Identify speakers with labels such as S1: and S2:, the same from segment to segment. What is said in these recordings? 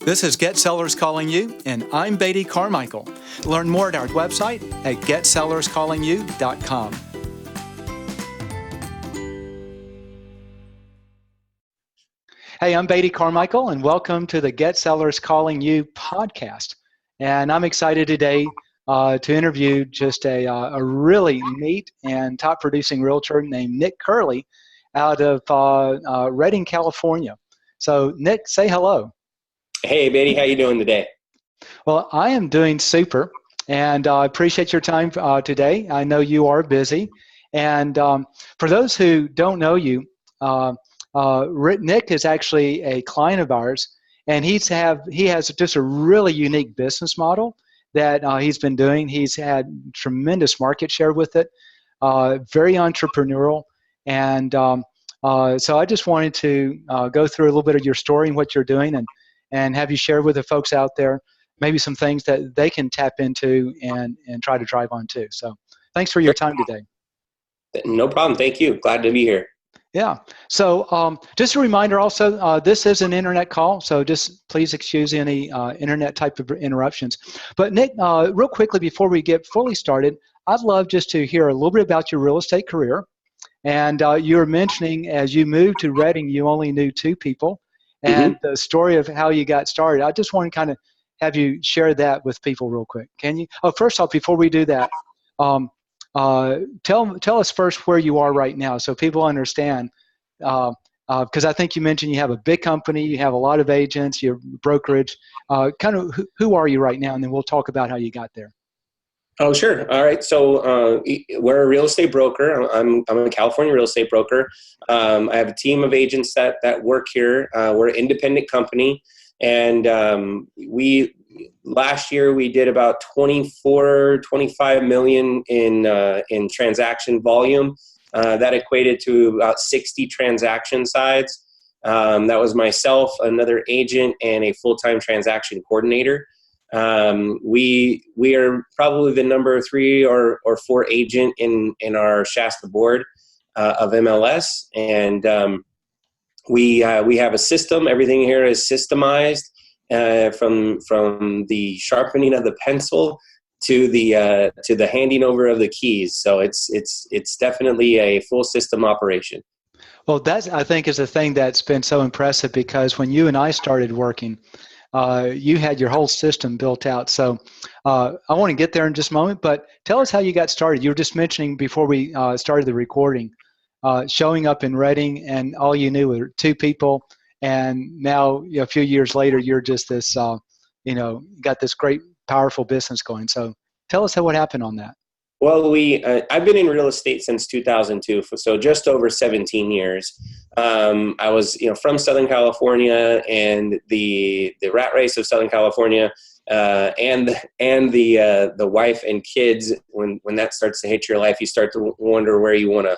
S1: This is Get Sellers Calling You, and I'm Beatty Carmichael. Learn more at our website at getsellerscallingyou.com. Hey, I'm Beatty Carmichael, and welcome to the Get Sellers Calling You podcast. And I'm excited today to interview just a really neat and top-producing realtor named Nick Kerley out of Redding, California. So, Nick, say hello.
S2: Hey, Beatty, how you doing today?
S1: Well, I am doing super, and I appreciate your time today. I know you are busy. And for those who don't know you, Nick is actually a client of ours, and he has just a really unique business model that he's been doing. He's had tremendous market share with it, very entrepreneurial. And so I just wanted to go through a little bit of your story and what you're doing, and have you share with the folks out there maybe some things that they can tap into and try to drive on too. So thanks for your time today.
S2: No problem. Thank you. Glad to be here.
S1: Yeah. So just a reminder also, this is an internet call, so just please excuse any internet type of interruptions. But Nick, real quickly before we get fully started, I'd love just to hear a little bit about your real estate career. And you were mentioning as you moved to Redding, you only knew 2 people. And the story of how you got started. I just want to kind of have you share that with people real quick. Can you? Oh, first off, before we do that, tell us first where you are right now so people understand. Because I think you mentioned you have a big company, you have a lot of agents, your brokerage. Kind of who are you right now? And then we'll talk about how you got there.
S2: Oh, sure. All right. So we're a real estate broker. I'm a California real estate broker. I have a team of agents that work here. We're an independent company. And last year we did about 25 million in transaction volume. That equated to about 60 transaction sides. That was myself, another agent, and a full-time transaction coordinator. We are probably the number 3 or 4 agent in our Shasta board of MLS, and we have a system. Everything here is systemized, from the sharpening of the pencil to the handing over of the keys. So it's definitely a full system operation.
S1: Well, that I think is the thing that's been so impressive, because when you and I started working, you had your whole system built out. So I want to get there in just a moment, but tell us how you got started. You were just mentioning before we started the recording, showing up in Redding, and all you knew were 2 people, and now a few years later, you're just this, got this great, powerful business going. So tell us what happened on that.
S2: Well, I've been in real estate since 2002, so just over 17 years. I was, from Southern California, and the rat race of Southern California, and the wife and kids. When that starts to hit your life, you start to wonder where you want to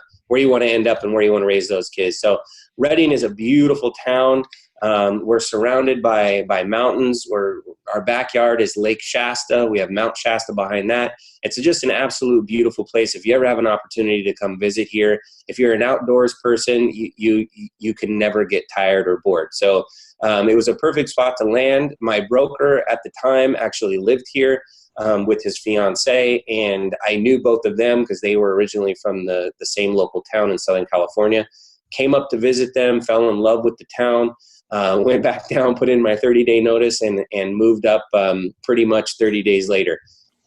S2: end up and where you want to raise those kids. So Redding is a beautiful town. We're surrounded by mountains. Our backyard is Lake Shasta. We have Mount Shasta behind that. It's just an absolute beautiful place. If you ever have an opportunity to come visit here, if you're an outdoors person, you can never get tired or bored. So it was a perfect spot to land. My broker at the time actually lived here with his fiance, and I knew both of them because they were originally from the same local town in Southern California. Came up to visit them, fell in love with the town. Went back down, put in my 30-day notice, and moved up pretty much 30 days later.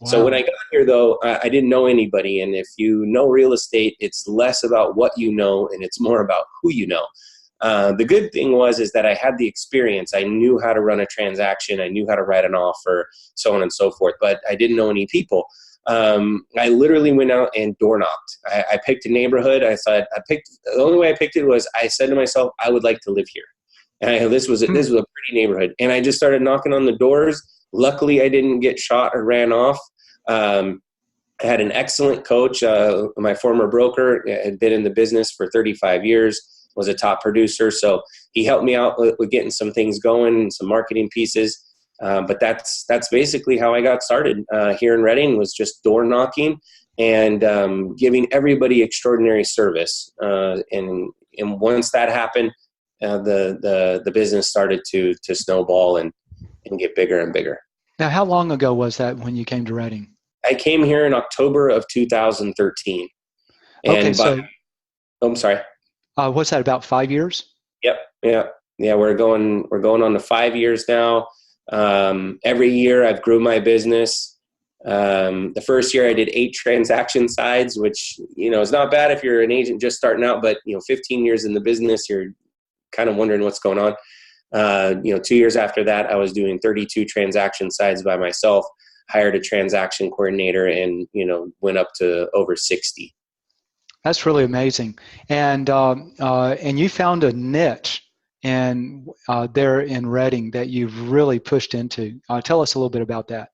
S2: Wow. So when I got here, though, I didn't know anybody. And if you know real estate, it's less about what you know, and it's more about who you know. The good thing is that I had the experience. I knew how to run a transaction. I knew how to write an offer, so on and so forth. But I didn't know any people. I literally went out and door knocked. I picked a neighborhood. The only way I picked it was I said to myself, I would like to live here. And this was a pretty neighborhood, and I just started knocking on the doors. Luckily, I didn't get shot or ran off. I had an excellent coach. My former broker had been in the business for 35 years, was a top producer, so he helped me out with getting some things going, some marketing pieces. But that's basically how I got started here in Redding, was just door knocking and giving everybody extraordinary service. And once that happened, the business started to snowball, and and get bigger and bigger.
S1: Now, how long ago was that when you came to Reading?
S2: I came here in October of 2013.
S1: Okay,
S2: And
S1: so
S2: I'm sorry.
S1: what's that, about 5 years?
S2: Yep. Yeah. Yeah. We're going on to 5 years now. Every year I've grew my business. The first year I did 8 transaction sides, which, is not bad if you're an agent just starting out, but 15 years in the business, you're kind of wondering what's going on. 2 years after that, I was doing 32 transaction sides by myself, hired a transaction coordinator, and, went up to over 60.
S1: That's really amazing. And you found a niche there in Reading that you've really pushed into. Tell us a little bit about that.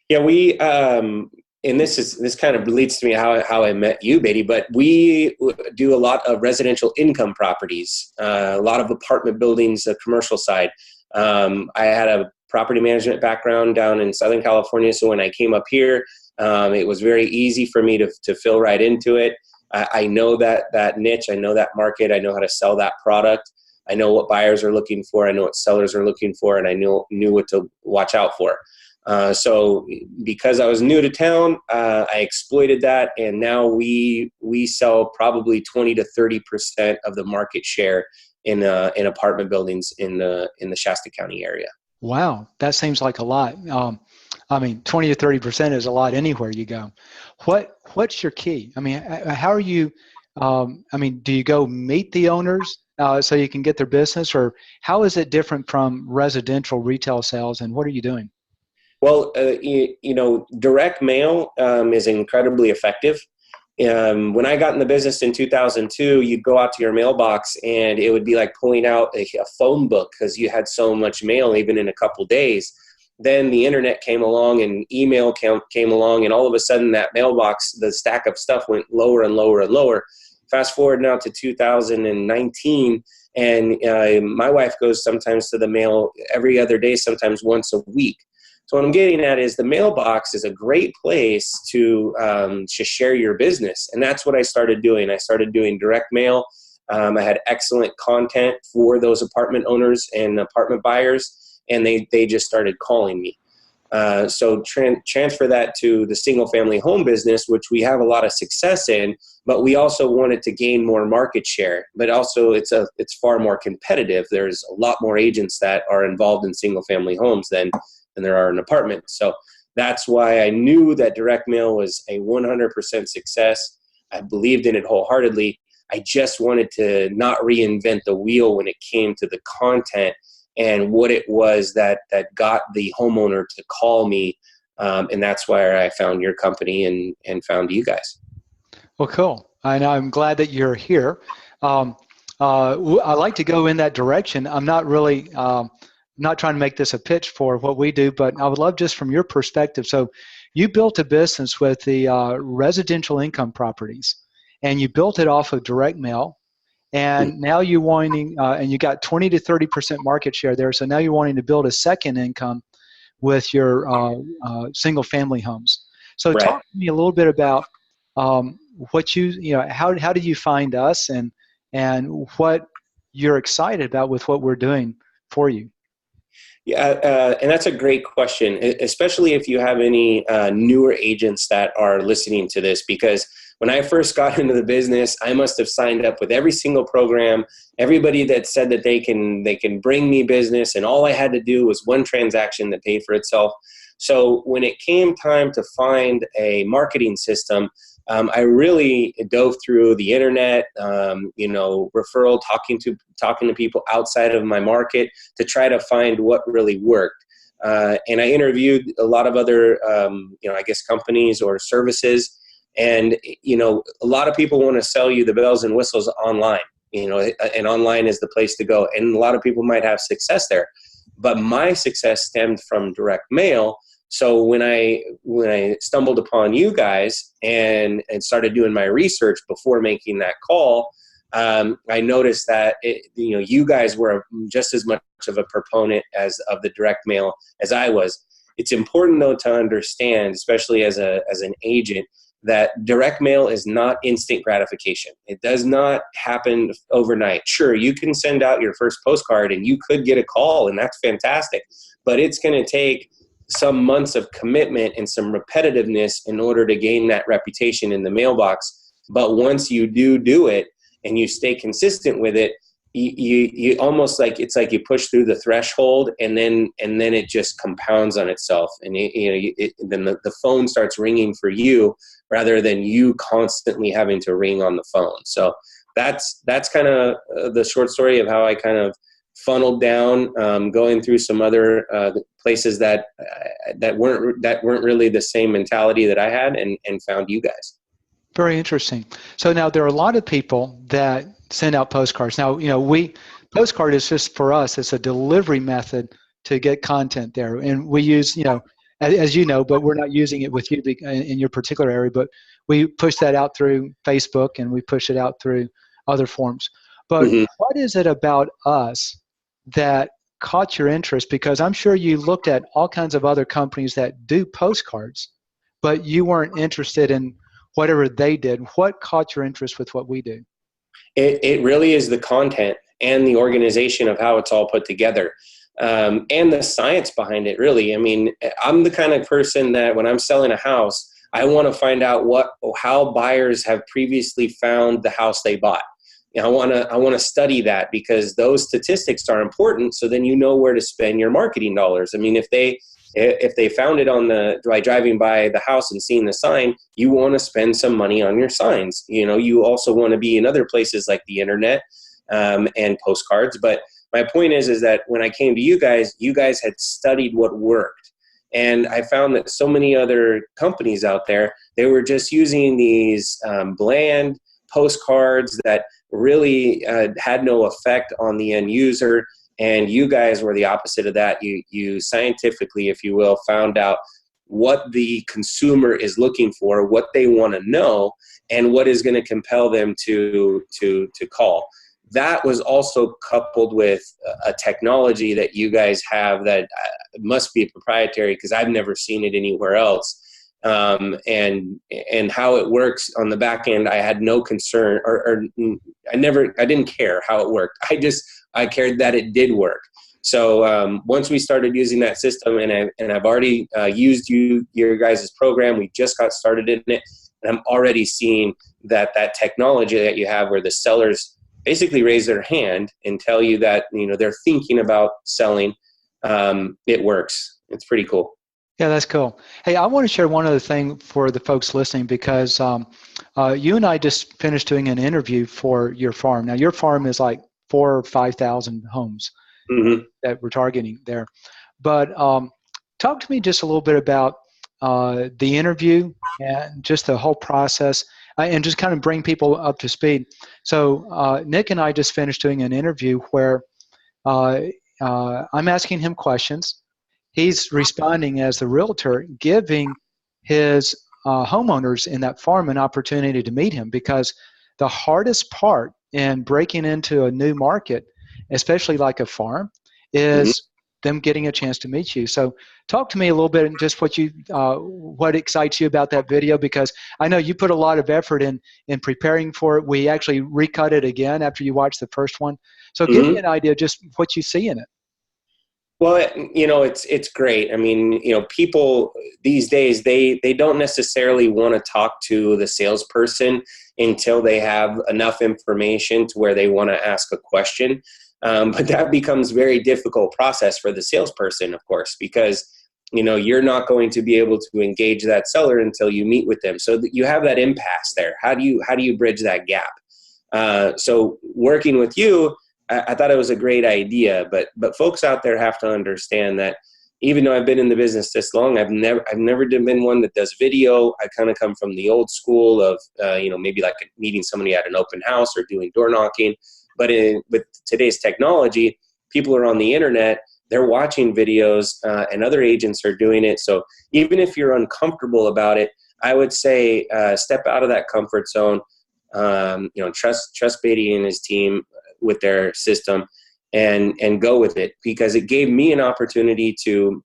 S2: Yeah, we and this kind of leads to me how I met you, Beatty. But we do a lot of residential income properties, a lot of apartment buildings, the commercial side. I had a property management background down in Southern California, so when I came up here, it was very easy for me to fill right into it. I know that niche, I know that market, I know how to sell that product. I know what buyers are looking for, I know what sellers are looking for, and I knew what to watch out for. So because I was new to town, I exploited that, and now we sell probably 20 to 30% of the market share in apartment buildings in the Shasta County area.
S1: Wow, that seems like a lot. 20 to 30% is a lot anywhere you go. What's your key? How are you? Do you go meet the owners so you can get their business, or how is it different from residential retail sales, and what are you doing?
S2: Well, direct mail is incredibly effective. When I got in the business in 2002, you'd go out to your mailbox and it would be like pulling out a phone book because you had so much mail, even in a couple days. Then the internet came along and email came along, and all of a sudden that mailbox, the stack of stuff went lower and lower and lower. Fast forward now to 2019, and my wife goes sometimes to the mail every other day, sometimes once a week. So what I'm getting at is the mailbox is a great place to share your business. And that's what I started doing. I started doing direct mail. I had excellent content for those apartment owners and apartment buyers, and they just started calling me. So transfer that to the single family home business, which we have a lot of success in, but we also wanted to gain more market share. But also it's far more competitive. There's a lot more agents that are involved in single family homes than there are in apartments. So that's why I knew that direct mail was a 100% success. I believed in it wholeheartedly. I just wanted to not reinvent the wheel when it came to the content and what it was that got the homeowner to call me. And that's why I found your company and found you guys.
S1: Well, cool. I'm glad that you're here. I like to go in that direction. I'm not really not trying to make this a pitch for what we do, but I would love just from your perspective. So you built a business with the residential income properties, and you built it off of direct mail, and now you're wanting, and you got 20 to 30% market share there. So now you're wanting to build a second income with your single family homes. So
S2: Right.
S1: Talk to me a little bit about what how did you find us, and what you're excited about with what we're doing for you.
S2: Yeah, and that's a great question, especially if you have any newer agents that are listening to this, because when I first got into the business, I must have signed up with every single program, everybody that said that they can bring me business, and all I had to do was one transaction that paid for itself. So when it came time to find a marketing system, I really dove through the internet, referral, talking to people outside of my market to try to find what really worked. And I interviewed a lot of other, companies or services. And, a lot of people want to sell you the bells and whistles online, and online is the place to go. And a lot of people might have success there. But my success stemmed from direct mail. So when I stumbled upon you guys and started doing my research before making that call, I noticed that you guys were just as much of a proponent of the direct mail as I was. It's important though to understand, especially as an agent, that direct mail is not instant gratification. It does not happen overnight. Sure, you can send out your first postcard and you could get a call, and that's fantastic, but it's going to take some months of commitment and some repetitiveness in order to gain that reputation in the mailbox. But once you do it and you stay consistent with it, you almost like, it's like you push through the threshold, and then it just compounds on itself, and then the phone starts ringing for you rather than you constantly having to ring on the phone. So that's kind of the short story of how I kind of funneled down, going through some other places that weren't really the same mentality that I had, and found you guys.
S1: Very interesting. So now there are a lot of people that send out postcards. Now, postcard is just, for us, it's a delivery method to get content there. And we use, as you know, but we're not using it with you in your particular area, but we push that out through Facebook and we push it out through other forms. But what is it about us that caught your interest? Because I'm sure you looked at all kinds of other companies that do postcards, but you weren't interested in whatever they did. What caught your interest with what we do?
S2: It really is the content and the organization of how it's all put together, and the science behind it, really. I mean, I'm the kind of person that when I'm selling a house, I want to find out how buyers have previously found the house they bought. I want to study that, because those statistics are important. So then you know where to spend your marketing dollars. I mean, if they found it by driving by the house and seeing the sign, you want to spend some money on your signs. You also want to be in other places like the internet, and postcards. But my point is that when I came to you guys had studied what worked. And I found that so many other companies out there, they were just using these bland postcards that really had no effect on the end user. And you guys were the opposite of that. You scientifically, if you will, found out what the consumer is looking for, what they want to know, and what is going to compel them to call. That was also coupled with a technology that you guys have that must be proprietary, because I've never seen it anywhere else. And how it works on the back end, I had no concern, or I didn't care how it worked. I cared that it did work. So once we started using that system, and I've already used your guys' program, we just got started in it, and I'm already seeing that technology that you have, where the sellers basically raise their hand and tell you that they're thinking about selling, it works. It's pretty cool.
S1: Yeah, that's cool. Hey, I want to share one other thing for the folks listening, because you and I just finished doing an interview for your farm. Now, your farm is like 4,000 or 5,000 homes that we're targeting there. But talk to me just a little bit about the interview and just the whole process, and just kind of bring people up to speed. So Nick and I just finished doing an interview where I'm asking him questions. He's responding as the realtor, giving his homeowners in that farm an opportunity to meet him, because the hardest part in breaking into a new market, especially like a farm, is them getting a chance to meet you. So talk to me a little bit and just what excites you about that video, because I know you put a lot of effort in preparing for it. We actually recut it again after you watched the first one. So give me an idea just what you see in it.
S2: Well, it's great. I mean, people these days, they don't necessarily want to talk to the salesperson until they have enough information to where they want to ask a question. But that becomes a very difficult process for the salesperson, of course, because, you're not going to be able to engage that seller until you meet with them. So you have that impasse there. How do you bridge that gap? So working with you, I thought it was a great idea, but folks out there have to understand that even though I've been in the business this long, I've never been one that does video. I kind of come from the old school of, maybe like meeting somebody at an open house or doing door knocking. But with today's technology, people are on the internet, they're watching videos, and other agents are doing it. So even if you're uncomfortable about it, I would say step out of that comfort zone. Trust Beatty and his team with their system, and go with it, because it gave me an opportunity to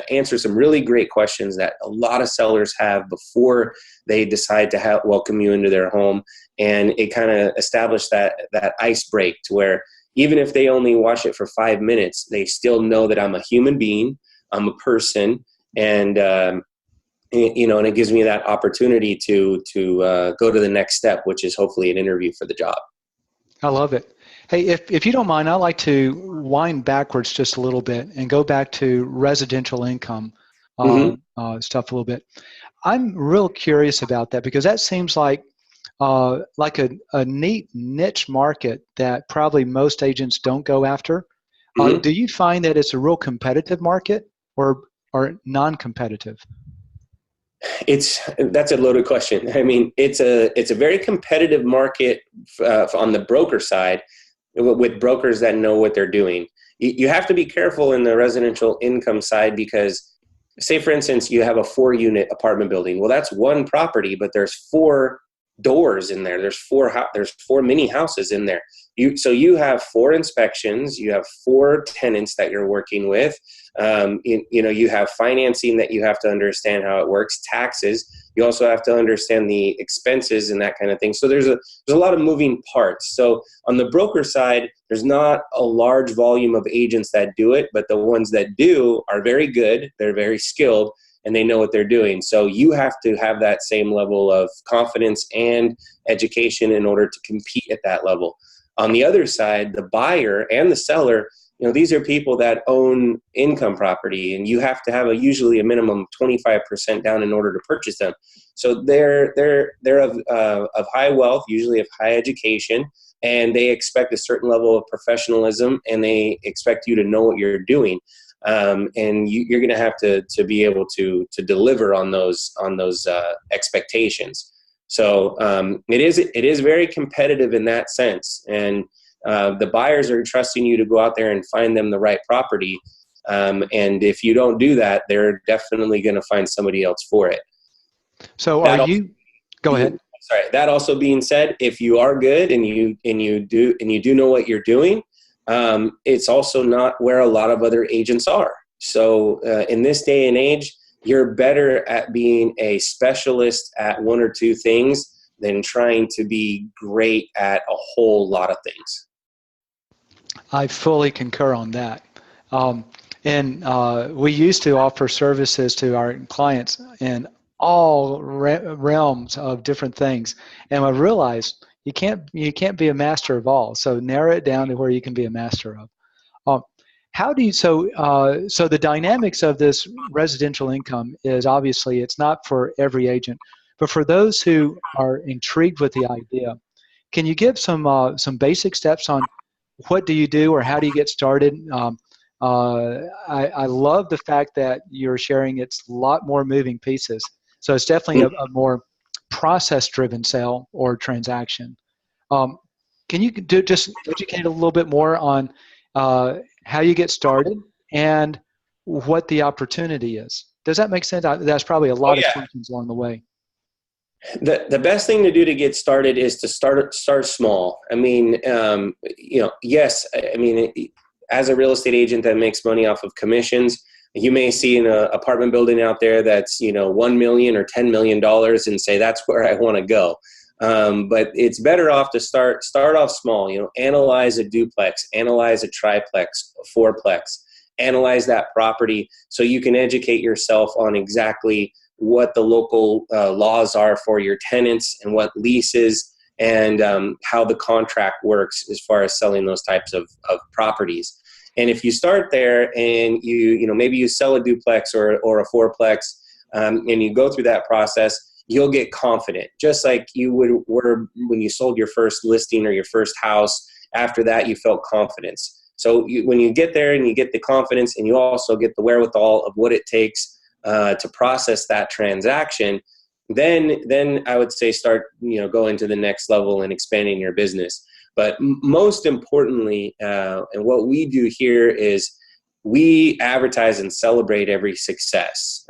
S2: answer some really great questions that a lot of sellers have before they decide to welcome you into their home. And it kind of established that ice break to where even if they only watch it for 5 minutes, they still know that I'm a human being, I'm a person, and and it gives me that opportunity to go to the next step, which is hopefully an interview for the job.
S1: I love it. Hey, if you don't mind, I'd like to wind backwards just a little bit and go back to residential income stuff a little bit. I'm real curious about that because that seems like a neat niche market that probably most agents don't go after. Do you find that it's a real competitive market or non-competitive?
S2: That's a loaded question. I mean, it's a very competitive market on the broker side, with brokers that know what they're doing. You have to be careful in the residential income side because, say for instance, you have a 4-unit apartment building. Well, that's one property, but there's 4 doors in there. There's 4 mini houses in there. So you have 4 inspections. You have 4 tenants that you're working with. You have financing that you have to understand how it works, taxes. You also have to understand the expenses and that kind of thing. So there's a lot of moving parts. So on the broker side, there's not a large volume of agents that do it, but the ones that do are very good. They're very skilled and they know what they're doing. So you have to have that same level of confidence and education in order to compete at that level. On the other side, the buyer and the seller, these are people that own income property, and you have to have usually a minimum of 25% down in order to purchase them. So they're of high wealth, usually of high education, and they expect a certain level of professionalism, and they expect you to know what you're doing. And you're going to have to be able to deliver on those expectations. So it is very competitive in that sense, and the buyers are trusting you to go out there and find them the right property. And if you don't do that, they're definitely going to find somebody else for it.
S1: So go ahead.
S2: Sorry. That also being said, if you are good and you do know what you're doing, it's also not where a lot of other agents are. So in this day and age, you're better at being a specialist at 1 or 2 things than trying to be great at a whole lot of things.
S1: I fully concur on that. We used to offer services to our clients in all realms of different things, and I realized you can't be a master of all. So narrow it down to where you can be a master of. How do you so the dynamics of this residential income is obviously it's not for every agent, but for those who are intrigued with the idea, can you give some basic steps on what do you do or how do you get started? I love the fact that you're sharing it's a lot more moving pieces. So it's definitely a more process-driven sale or transaction. Can you just educate a little bit more on how you get started and what the opportunity is? Does that make sense? That's probably a lot of questions along the way.
S2: The best thing to do to get started is to start small. I mean, yes. I mean, as a real estate agent that makes money off of commissions, you may see an apartment building out there that's $1 million or $10 million and say that's where I want to go. But it's better off to start off small. Analyze a duplex, analyze a triplex, a fourplex, analyze that property so you can educate yourself on exactly what the local laws are for your tenants and what leases and how the contract works as far as selling those types of properties. And if you start there and maybe you sell a duplex or a fourplex and you go through that process, you'll get confident, just like you were when you sold your first listing or your first house. After that, you felt confidence. So when you get there and you get the confidence and you also get the wherewithal of what it takes to process that transaction, then I would say start going to the next level and expanding your business. But most importantly, and what we do here is we advertise and celebrate every success.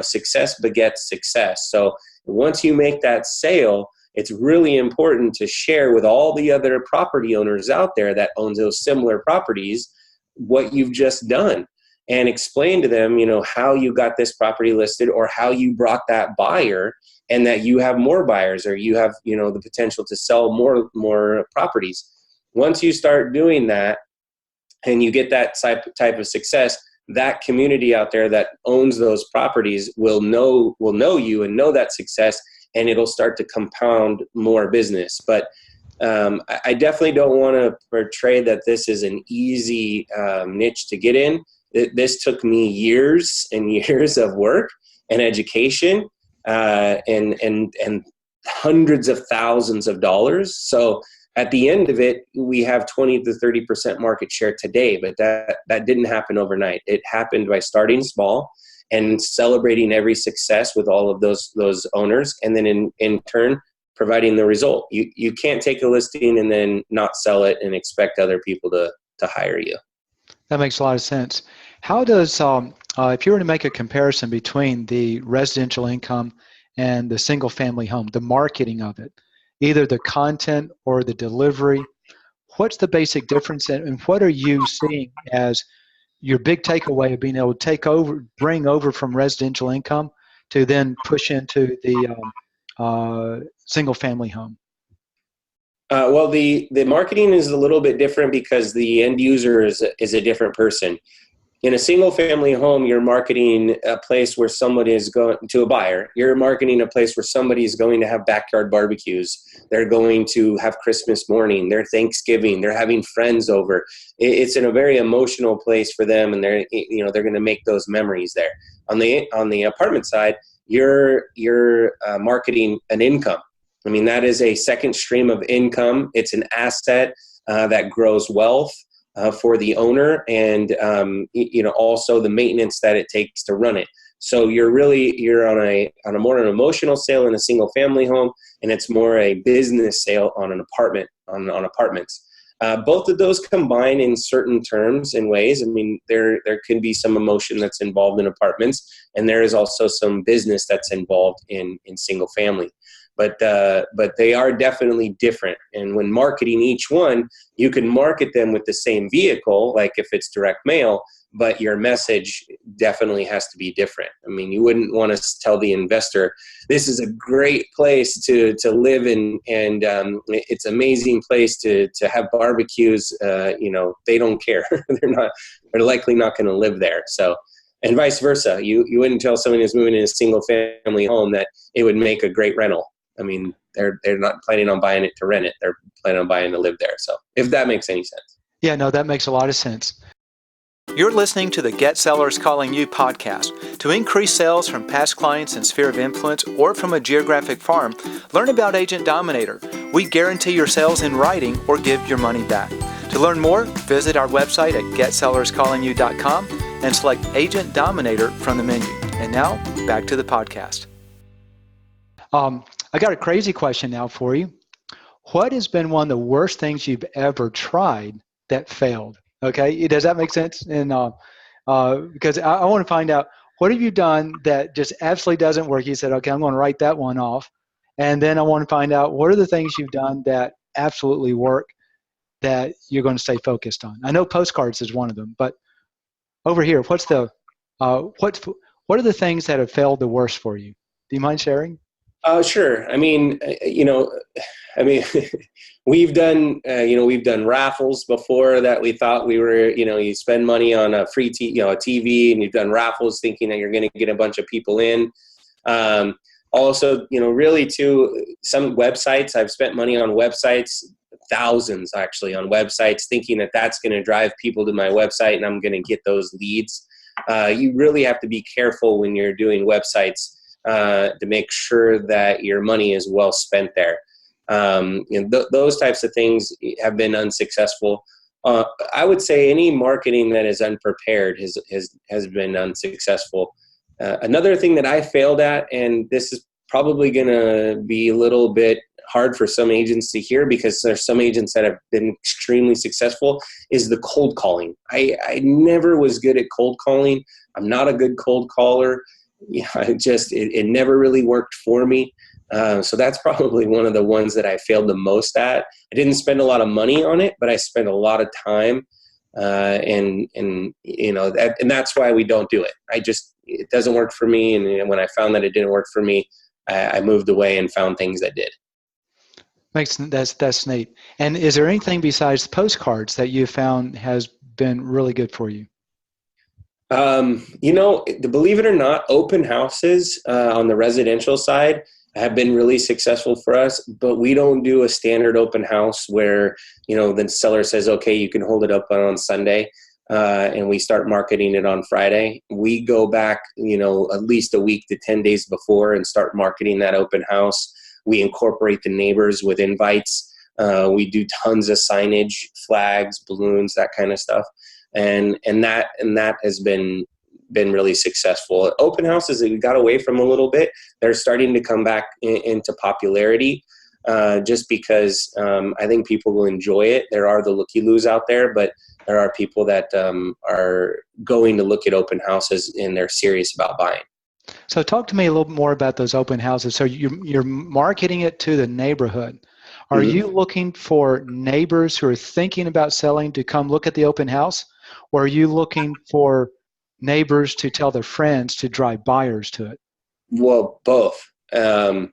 S2: Success begets success. So once you make that sale, it's really important to share with all the other property owners out there that owns those similar properties what you've just done, and explain to them, how you got this property listed, or how you brought that buyer, and that you have more buyers, or you have, the potential to sell more properties. Once you start doing that and you get that type of success, that community out there that owns those properties will know you and know that success, and it'll start to compound more business. But I definitely don't want to portray that this is an easy niche to get in. This took me years and years of work and education, and hundreds of thousands of dollars. So at the end of it, we have 20 to 30% market share today, but that didn't happen overnight. It happened by starting small and celebrating every success with all of those owners, and then in turn providing the result. You can't take a listing and then not sell it and expect other people to hire you.
S1: That makes a lot of sense. How does, if you were to make a comparison between the residential income and the single family home, the marketing of it, either the content or the delivery, what's the basic difference, and what are you seeing as your big takeaway of being able to bring over from residential income to then push into the single family home?
S2: Well, the marketing is a little bit different because the end user is a different person. In a single family home, you're marketing a place where somebody is going to a buyer. You're marketing a place where somebody is going to have backyard barbecues. They're going to have Christmas morning, their Thanksgiving, they're having friends over. It's in a very emotional place for them, and they're going to make those memories there. On the apartment side, you're marketing an income. I mean, that is a second stream of income. It's an asset that grows wealth for the owner, and also the maintenance that it takes to run it. So you're on a more an emotional sale in a single family home, and it's more a business sale on an apartment on apartments. Both of those combine in certain terms and ways. I mean, there can be some emotion that's involved in apartments, and there is also some business that's involved in single family. But they are definitely different. And when marketing each one, you can market them with the same vehicle, like if it's direct mail, but your message definitely has to be different. I mean, you wouldn't want to tell the investor, this is a great place to live in, and it's an amazing place to have barbecues. They don't care. They're likely not going to live there. So, and vice versa. You wouldn't tell someone who's moving in a single family home that it would make a great rental. I mean, they're not planning on buying it to rent it. They're planning on buying to live there. So if that makes any sense.
S1: Yeah, no, that makes a lot of sense. You're listening to the Get Sellers Calling You podcast. To increase sales from past clients and sphere of influence, or from a geographic farm, learn about Agent Dominator. We guarantee your sales in writing or give your money back. To learn more, visit our website at getsellerscallingyou.com and select Agent Dominator from the menu. And now, back to the podcast. I got a crazy question now for you. What has been one of the worst things you've ever tried that failed? Okay, does that make sense? And because I want to find out, what have you done that just absolutely doesn't work? You said, okay, I'm going to write that one off. And then I want to find out, what are the things you've done that absolutely work that you're going to stay focused on? I know postcards is one of them, but over here, what are the things that have failed the worst for you? Do you mind sharing?
S2: Sure. I mean, we've done raffles before that we thought we were, you spend money on a free a TV, and you've done raffles thinking that you're going to get a bunch of people in. Also, really too, some websites, I've spent money on websites, thousands actually on websites, thinking that that's going to drive people to my website and I'm going to get those leads. You really have to be careful when you're doing websites to make sure that your money is well spent there. Those types of things have been unsuccessful. I would say any marketing that is unprepared has been unsuccessful. Another thing that I failed at, and this is probably going to be a little bit hard for some agents to hear because there's some agents that have been extremely successful, is the cold calling. I never was good at cold calling. I'm not a good cold caller. It never really worked for me. So that's probably one of the ones that I failed the most at. I didn't spend a lot of money on it, but I spent a lot of time, and that's why we don't do it. It doesn't work for me. And when I found that it didn't work for me, I moved away and found things that did.
S1: That's neat. And is there anything besides postcards that you found has been really good for you?
S2: Believe it or not, open houses on the residential side have been really successful for us, but we don't do a standard open house where, the seller says, okay, you can hold it up on Sunday, and we start marketing it on Friday. We go back, at least a week to 10 days before and start marketing that open house. We incorporate the neighbors with invites. We do tons of signage, flags, balloons, that kind of stuff. And that has been really successful. Open houses that we got away from a little bit, they're starting to come back into popularity, just because I think people will enjoy it. There are the looky-loos out there, but there are people that are going to look at open houses and they're serious about buying.
S1: So talk to me a little more about those open houses. So you're marketing it to the neighborhood. Are
S2: Mm-hmm.
S1: you looking for neighbors who are thinking about selling to come look at the open house? Or are you looking for neighbors to tell their friends to drive buyers to it?
S2: Well, both. In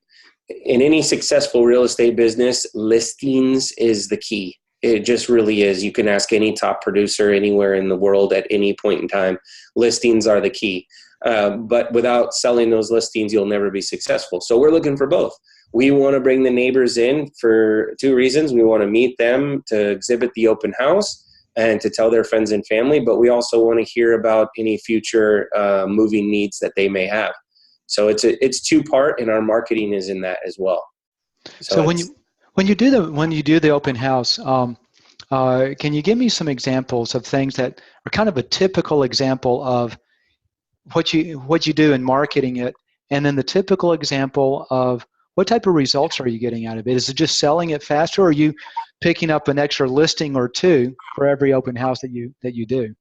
S2: any successful real estate business, listings is the key. It just really is. You can ask any top producer anywhere in the world at any point in time. Listings are the key. But without selling those listings, you'll never be successful. So we're looking for both. We want to bring the neighbors in for two reasons. We want to meet them to exhibit the open house and to tell their friends and family, but we also want to hear about any future moving needs that they may have. So it's two-part, and our marketing is in that as well.
S1: So when you do the open house, can you give me some examples of things that are kind of a typical example of what you do in marketing it, and then the typical example of what type of results are you getting out of it? Is it just selling it faster, or are you picking up an extra listing or two for every open house that you do?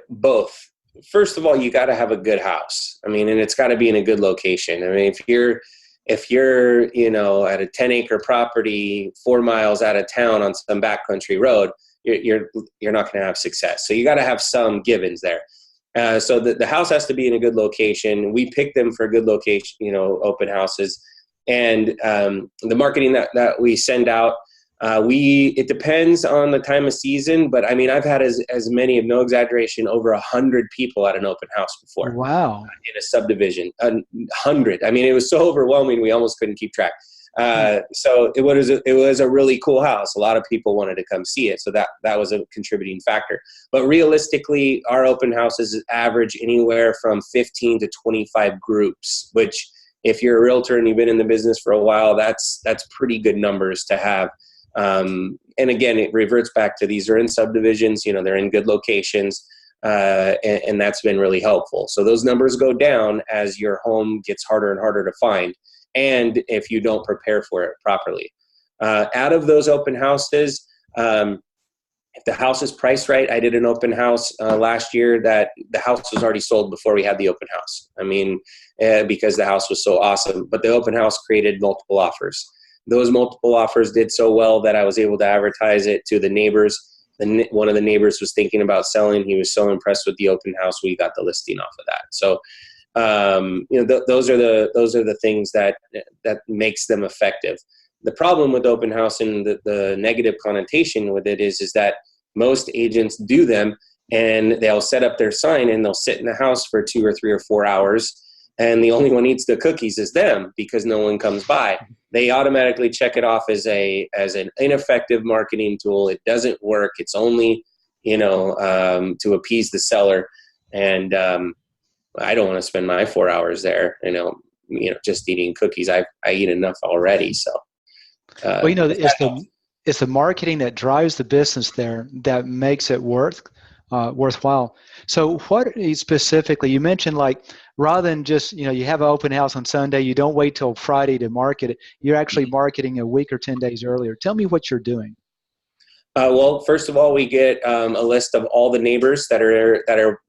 S2: Both. First of all, you got to have a good house. I mean, and it's got to be in a good location. I mean, if you're at a 10-acre property 4 miles out of town on some backcountry road, you're not going to have success. So you got to have some givens there. So the house has to be in a good location. We pick them for good location, open houses. And the marketing that we send out, it depends on the time of season, but I mean, I've had as many, of no exaggeration, over 100 people at an open house before.
S1: Wow.
S2: In a subdivision, 100. I mean, it was so overwhelming, we almost couldn't keep track. So it was a really cool house. A lot of people wanted to come see it. So that was a contributing factor. But realistically, our open houses average anywhere from 15 to 25 groups, which if you're a realtor and you've been in the business for a while, that's pretty good numbers to have. And again, it reverts back to these are in subdivisions, they're in good locations, and that's been really helpful. So those numbers go down as your home gets harder and harder to find, and if you don't prepare for it properly. Out of those open houses, if the house is priced right, I did an open house last year that the house was already sold before we had the open house. I mean, because the house was so awesome, but the open house created multiple offers. Those multiple offers did so well that I was able to advertise it to the neighbors. One of the neighbors was thinking about selling. He was so impressed with the open house, we got the listing off of that. So, those are the things that makes them effective. The problem with open house and the negative connotation with it is that most agents do them and they'll set up their sign and they'll sit in the house for 2 or 3 or 4 hours, and the only one eats the cookies is them because no one comes by. They automatically check it off as an ineffective marketing tool. It doesn't work. It's only to appease the seller, and I don't want to spend my 4 hours there, just eating cookies. I eat enough already. So,
S1: well, it's the marketing that drives the business there that makes it worthwhile. So what specifically, you mentioned, like, rather than just, you have an open house on Sunday, you don't wait till Friday to market it. You're actually marketing a week or 10 days earlier. Tell me what you're doing.
S2: Well, first of all, we get a list of all the neighbors that are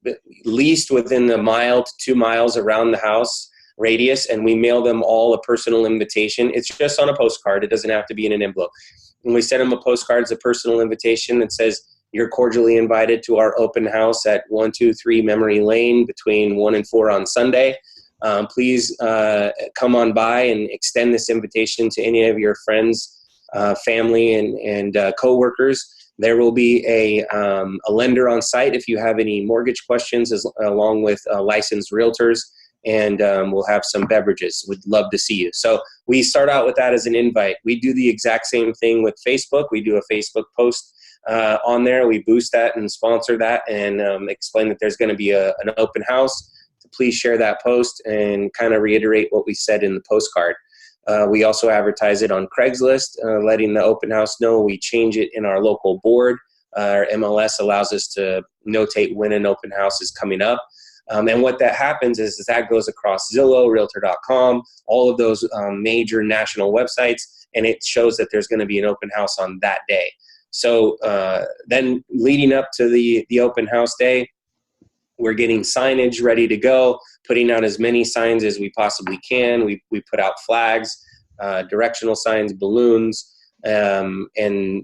S2: leased within the 1 to 2 miles around the house. radius, and we mail them all a personal invitation. It's just on a postcard. It doesn't have to be in an envelope. And we send them a postcard, it's a personal invitation that says, you're cordially invited to our open house at 123 Memory Lane between 1 and 4 on Sunday. Please come on by and extend this invitation to any of your friends, family, and coworkers. There will be a lender on site if you have any mortgage questions, along with licensed realtors, and we'll have some beverages. We'd love to see you. So we start out with that as an invite. We do the exact same thing with Facebook. We do a Facebook post on there. We boost that and sponsor that, and explain that there's going to be an open house. To please share that post and kind of reiterate what we said in the postcard. We also advertise it on Craigslist, letting the open house know. We change it in our local board. Our MLS allows us to notate when an open house is coming up. And what that happens is that goes across Zillow, Realtor.com, all of those major national websites, and it shows that there's going to be an open house on that day. So then leading up to the open house day, we're getting signage ready to go, putting out as many signs as we possibly can. We put out flags, directional signs, balloons, and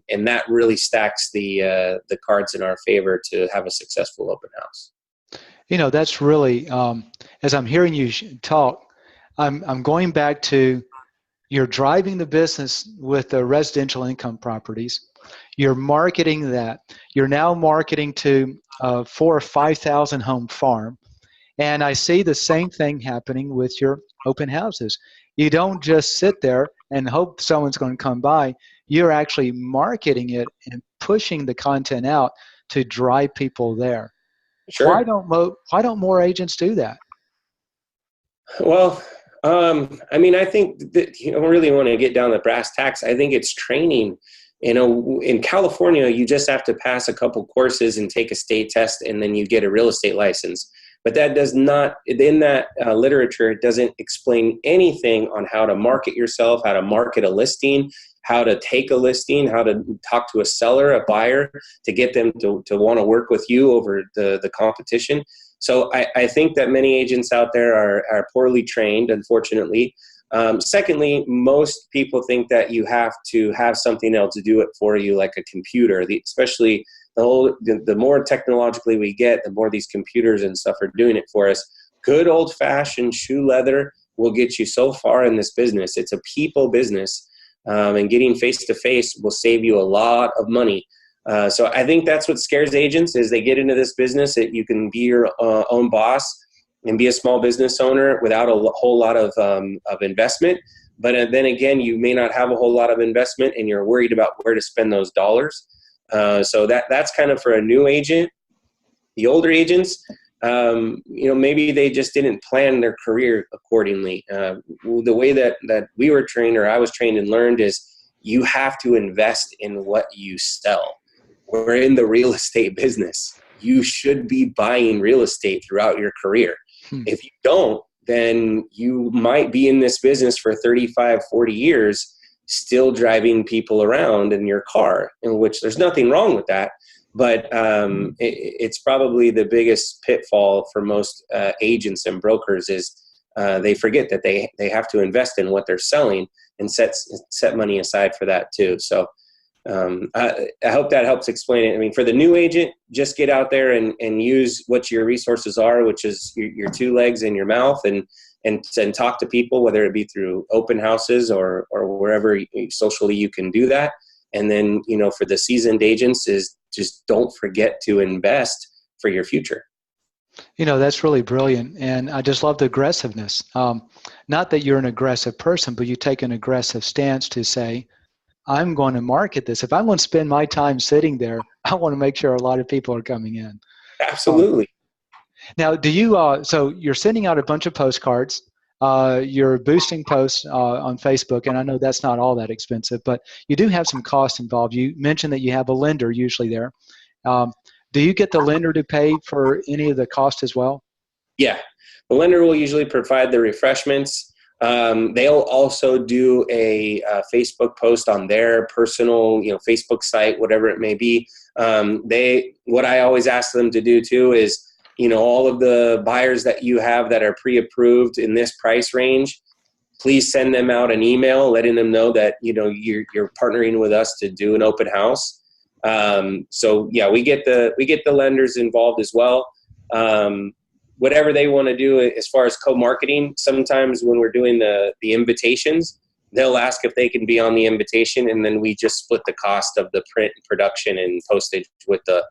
S2: that really stacks the cards in our favor to have a successful open house.
S1: You know, that's really, as I'm hearing you talk, I'm going back to, you're driving the business with the residential income properties. You're marketing that. You're now marketing to 4,000 or 5,000 home farm. And I see the same thing happening with your open houses. You don't just sit there and hope someone's going to come by. You're actually marketing it and pushing the content out to drive people there.
S2: Sure.
S1: Why don't more agents do that?
S2: Well, I mean, I think that you don't really want to get down the brass tacks. I think it's training. You know, in California, you just have to pass a couple courses and take a state test, and then you get a real estate license. But that does not, in that literature, it doesn't explain anything on how to market yourself, how to market a listing, how to take a listing, how to talk to a seller, a buyer, to get them to want to work with you over the competition. So I think that many agents out there are poorly trained, unfortunately. Secondly, most people think that you have to have something else to do it for you, like a computer, especially the more technologically we get, the more these computers and stuff are doing it for us. Good old-fashioned shoe leather will get you so far in this business. It's a people business, and getting face-to-face will save you a lot of money. So I think that's what scares agents, is they get into this business that you can be your own boss and be a small business owner without a whole lot of investment. But then again, you may not have a whole lot of investment, and you're worried about where to spend those dollars. So that's kind of for a new agent. The older agents, maybe they just didn't plan their career accordingly. The way that we were trained, or I was trained and learned, is you have to invest in what you sell. We're in the real estate business. You should be buying real estate throughout your career. If you don't, then you might be in this business for 35, 40 years, still driving people around in your car, in which there's nothing wrong with that. But it's probably the biggest pitfall for most agents and brokers is they forget that they have to invest in what they're selling and set money aside for that too. So I hope that helps explain it. I mean, for the new agent, just get out there and use what your resources are, which is your two legs and your mouth, and talk to people, whether it be through open houses or wherever socially you can do that. And then, for the seasoned agents, is just don't forget to invest for your future.
S1: That's really brilliant. And I just love the aggressiveness. Not that you're an aggressive person, but you take an aggressive stance to say, I'm going to market this. If I'm going to spend my time sitting there, I want to make sure a lot of people are coming in.
S2: Absolutely.
S1: Now, do you, so you're sending out a bunch of postcards, you're boosting posts on Facebook, and I know that's not all that expensive, but you do have some cost involved. You mentioned that you have a lender usually there. Do you get the lender to pay for any of the cost as well?
S2: Yeah, the lender will usually provide the refreshments. They'll also do a Facebook post on their personal, Facebook site, whatever it may be. What I always ask them to do too is all of the buyers that you have that are pre-approved in this price range, please send them out an email letting them know that, you're partnering with us to do an open house. So yeah, we get the lenders involved as well. Whatever they want to do as far as co-marketing, sometimes when we're doing the invitations, they'll ask if they can be on the invitation, and then we just split the cost of the print and production and postage with the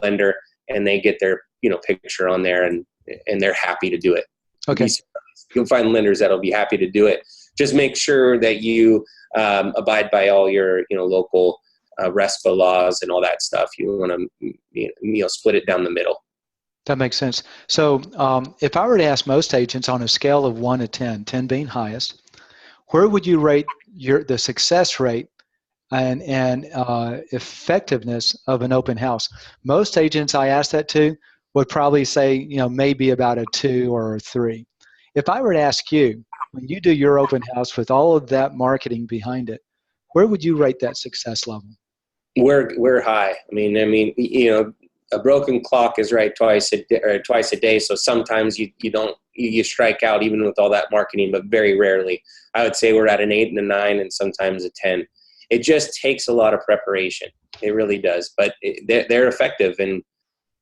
S2: lender, and they get their picture on there, and they're happy to do it.
S1: Okay.
S2: You'll find lenders that'll be happy to do it. Just make sure that you abide by all your local RESPA laws and all that stuff. You want to split it down the middle.
S1: That makes sense. So if I were to ask most agents on a scale of 1 to 10, 10 being highest, where would you rate the success rate and effectiveness of an open house? Most agents I ask that to would probably say, maybe about a 2 or a 3. If I were to ask you, when you do your open house with all of that marketing behind it, where would you rate that success level?
S2: We're high. I mean, a broken clock is right twice a day. So sometimes you strike out even with all that marketing, but very rarely. I would say we're at an 8 and a 9 and sometimes a 10. It just takes a lot of preparation. It really does, but they're effective, and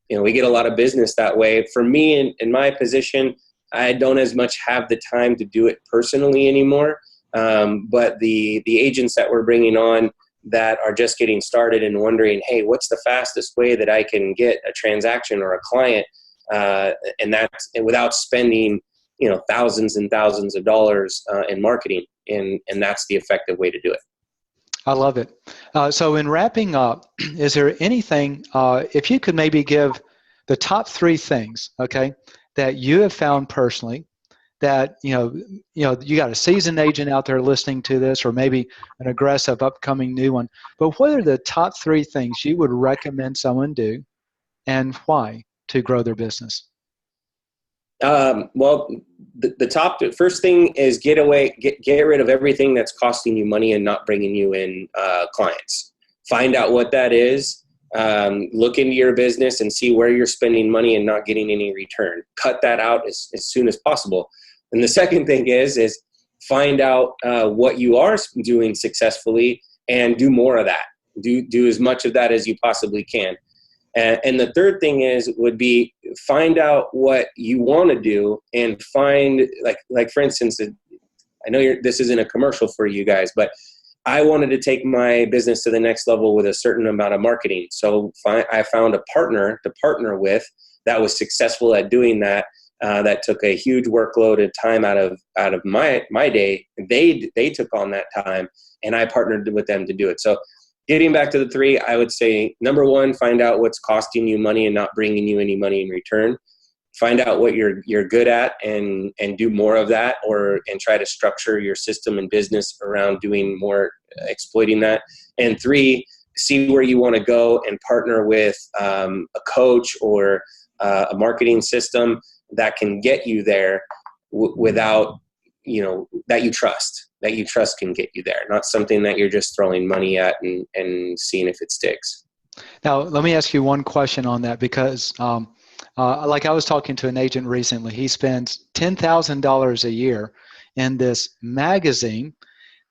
S2: we get a lot of business that way. For me, in my position, I don't as much have the time to do it personally anymore. But the agents that we're bringing on that are just getting started and wondering, hey, what's the fastest way that I can get a transaction or a client, and without spending thousands and thousands of dollars in marketing, and that's the effective way to do it.
S1: I love it. So in wrapping up, is there anything, if you could maybe give the top 3 things, okay, that you have found personally that, you got a seasoned agent out there listening to this, or maybe an aggressive upcoming new one, but what are the top 3 things you would recommend someone do and why to grow their business?
S2: Well, the first thing is get rid of everything that's costing you money and not bringing you in clients. Find out what that is. Look into your business and see where you're spending money and not getting any return. Cut that out as soon as possible. And the second thing is find out what you are doing successfully and do more of that. Do as much of that as you possibly can. And the third thing would be find out what you want to do, and find like for instance, I know this isn't a commercial for you guys, but I wanted to take my business to the next level with a certain amount of marketing. So I found a partner to partner with that was successful at doing that. That took a huge workload of time out of my day. They took on that time, and I partnered with them to do it. So getting back to the 3, I would say, number 1, find out what's costing you money and not bringing you any money in return. Find out what you're good at and do more of that, and try to structure your system and business around doing more, exploiting that. And 3, see where you want to go and partner with a coach or a marketing system that can get you there without, that you trust can get you there, not something that you're just throwing money at and seeing if it sticks.
S1: Now, let me ask you one question on that, because like I was talking to an agent recently. He spends $10,000 a year in this magazine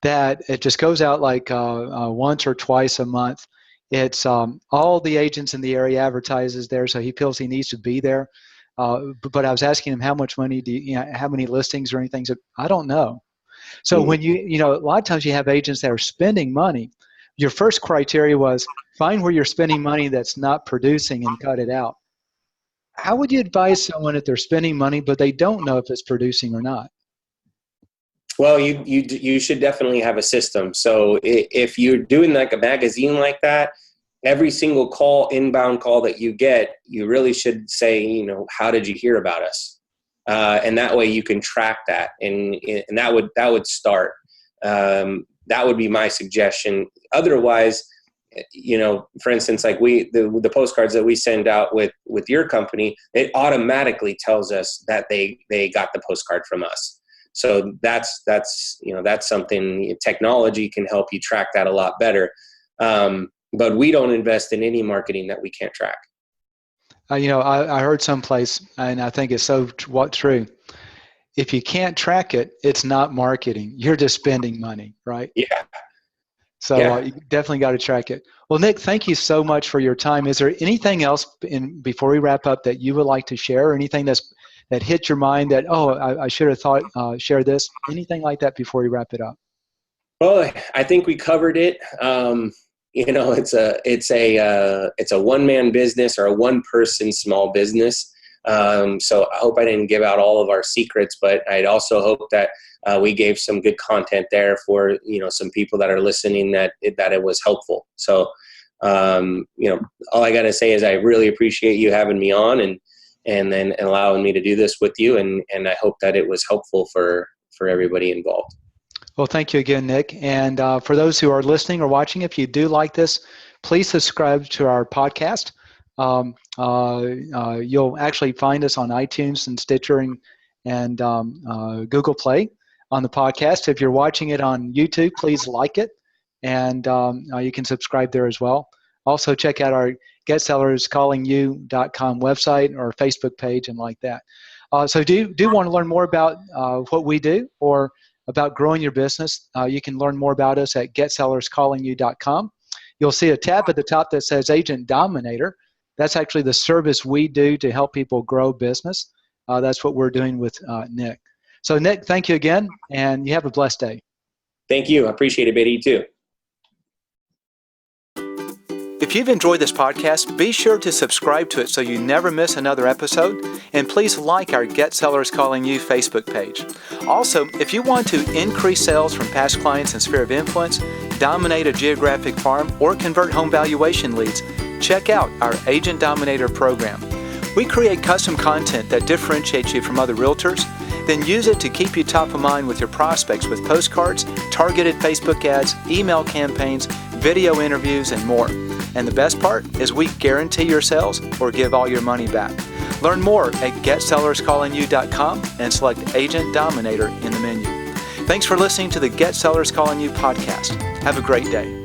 S1: that it just goes out like once or twice a month. It's all the agents in the area advertises there, so he feels he needs to be there. But I was asking him, how much money do you, how many listings or anything? So I don't know. So when a lot of times you have agents that are spending money, your first criteria was find where you're spending money that's not producing and cut it out. How would you advise someone if they're spending money but they don't know if it's producing or not?
S2: Well, you should definitely have a system. So if you're doing like a magazine like that, every single inbound call that you get, you really should say, how did you hear about us? And that way you can track that, and that would start. That would be my suggestion. Otherwise, for instance, like the postcards that we send out with your company, it automatically tells us that they got the postcard from us. So that's something technology can help you track that a lot better. But we don't invest in any marketing that we can't track.
S1: I heard someplace, and I think it's so true. If you can't track it, it's not marketing. You're just spending money, right?
S2: Yeah.
S1: So
S2: Yeah.
S1: you definitely got to track it. Well, Nick, thank you so much for your time. Is there anything else before we wrap up that you would like to share, or anything that hit your mind that, I should have thought, share this, anything like that before we wrap it up?
S2: Well, I think we covered it. It's a one-man business or a one-person small business. So I hope I didn't give out all of our secrets, but I'd also hope that we gave some good content there for, some people that are listening that it was helpful. So, all I got to say is I really appreciate you having me on and then allowing me to do this with you. And I hope that it was helpful for everybody involved.
S1: Well, thank you again, Nick. And for those who are listening or watching, if you do like this, please subscribe to our podcast. You'll actually find us on iTunes and Stitcher and Google Play on the podcast. If you're watching it on YouTube, please like it, and you can subscribe there as well. Also, check out our GetSellersCallingYou.com website or Facebook page and like that. So do want to learn more about what we do or about growing your business, you can learn more about us at GetSellersCallingYou.com. You'll see a tab at the top that says Agent Dominator. That's actually the service we do to help people grow business. That's what we're doing with Nick. So Nick, thank you again, and you have a blessed day.
S2: Thank you. I appreciate it, Beatty, too.
S1: If you've enjoyed this podcast, be sure to subscribe to it so you never miss another episode. And please like our Get Sellers Calling You Facebook page. Also, if you want to increase sales from past clients and sphere of influence, dominate a geographic farm, or convert home valuation leads, check out our Agent Dominator program. We create custom content that differentiates you from other realtors, then use it to keep you top of mind with your prospects with postcards, targeted Facebook ads, email campaigns, video interviews, and more. And the best part is we guarantee your sales or give all your money back. Learn more at GetSellersCallingYou.com and select Agent Dominator in the menu. Thanks for listening to the Get Sellers Calling You podcast. Have a great day.